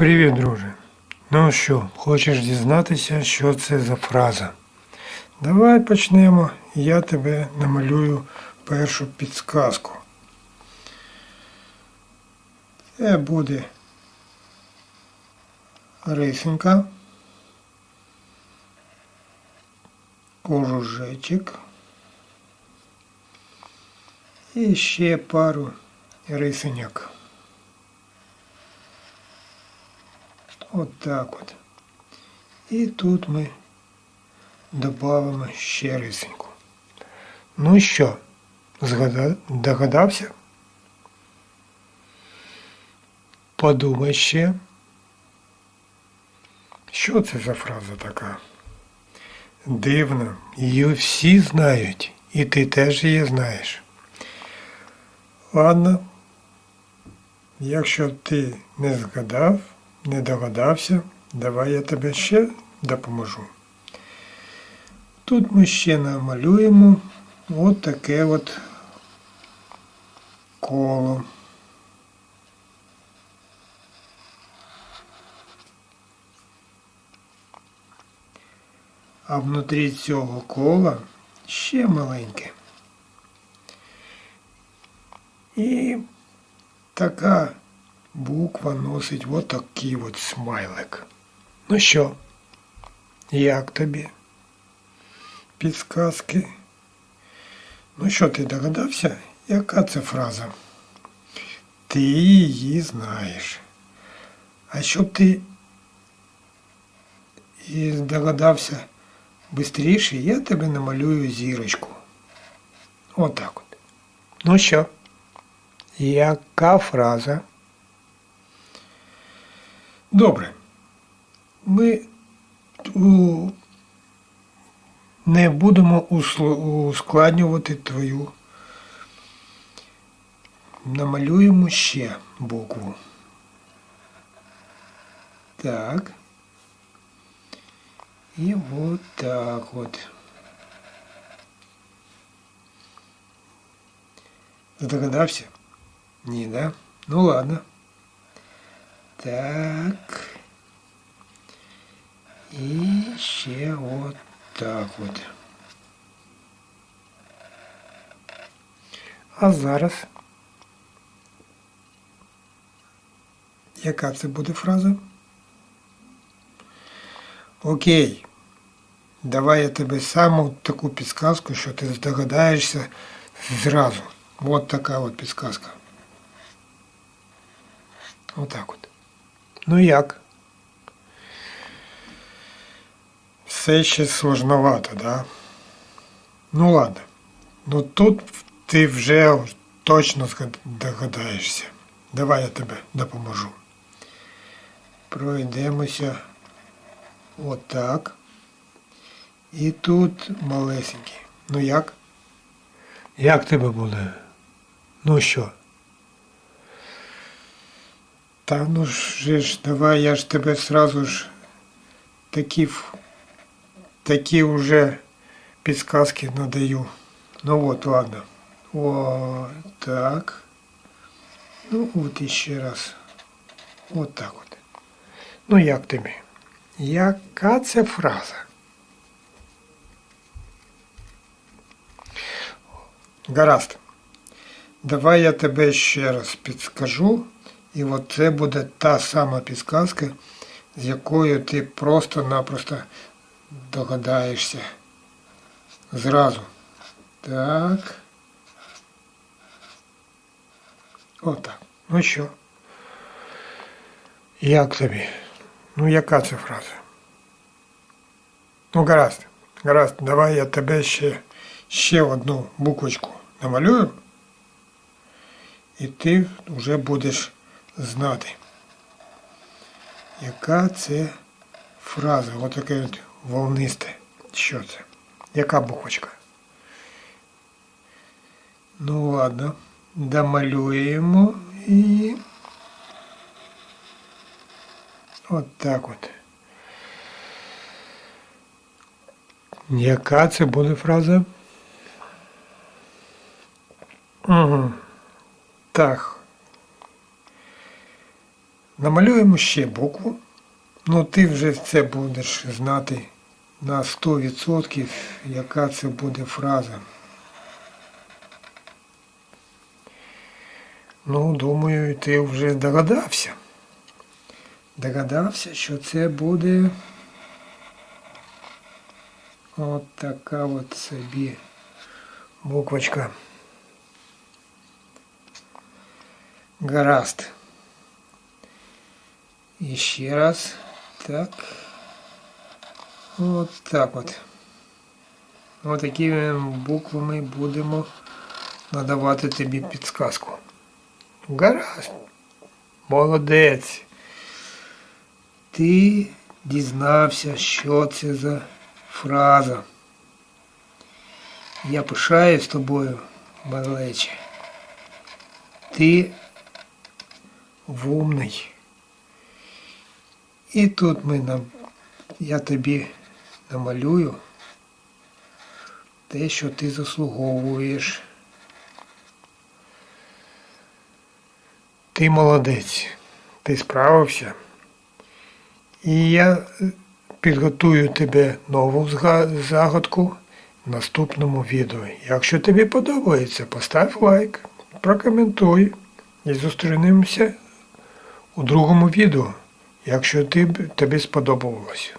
Привіт, друже. Ну що, хочеш дізнатися, що це за фраза? Давай почнемо, я тебе намалюю першу підсказку. Це буде рисенька, кружечок і ще пару рисеньок. От так от. І тут ми додамо ще рисеньку. Ну що, догадався? Подумай ще. Що це за фраза така? Дивно, її всі знають, і ти теж її знаєш. Ладно, якщо ти не згадав, не догадався, давай я тебе ще допоможу. Тут ми ще намалюємо от таке от коло. А внутрі цього кола ще маленьке. І така буква носить от такий от смайлик. Ну що, як тобі? Підсказки? Ну що, ти догадався, яка це фраза? Ти її знаєш. А щоб ти і догадався швидше, я тебе намалюю зірочку. Отак от. Ну що, яка фраза? Добре. Ми не будемо ускладнювати твою. Намалюємо ще букву. Так. І от так от. Здогадався? Ні, да? Ну ладно. Так. І ще от так от. А зараз яка це буде фраза? Окей. Давай я тебе саму таку підсказку, що ти здогадаєшся зразу. От така от підсказка. Отак от. Ну як? Все ще сложновато, да? Ну ладно. Ну тут ти вже точно догадаєшся. Давай я тебе допоможу. Пройдемося отак. І тут малесенький. Ну як? Як тебе буде? Ну що? Та ну ж, давай я ж тебе сразу ж такі вже підсказки надаю. Ну от, ладно. О, так. Ну от іще раз. От так от. Ну як тобі? Яка це фраза? Гаразд. Давай я тебе ще раз підскажу. І от це буде та сама підсказка, з якою ти просто-напросто догадаєшся. Зразу. Так. Отак. Ну що? Як тобі? Ну яка це фраза? Ну гаразд. Гаразд, давай я тебе ще одну буквочку намалюю. І ти вже будеш знати, яка це фраза. Ось таке от волнисте. Що це? Яка буквочка? Ну ладно, домалюємо і от так от. Яка це буде фраза? Угу. Так. Намалюємо ще букву. Ну, ти вже це будеш знати на 100%, яка це буде фраза. Ну, думаю, ти вже догадався. Догадався, що це буде от така от собі буквочка. Гаразд. І ще раз. Так. От так от. Ось такими буквами будемо надавати тобі підсказку. Гаразд. Молодець. Ти дізнався, що це за фраза. Я пишаюсь тобою, малече. Ти вумний. І тут я тобі намалюю те, що ти заслуговуєш. Ти молодець. Ти справився. І я підготую тебе нову загадку в наступному відео. Якщо тобі подобається, постав лайк, прокоментуй і зустрінемося у другому відео, якщо тобі сподобалося.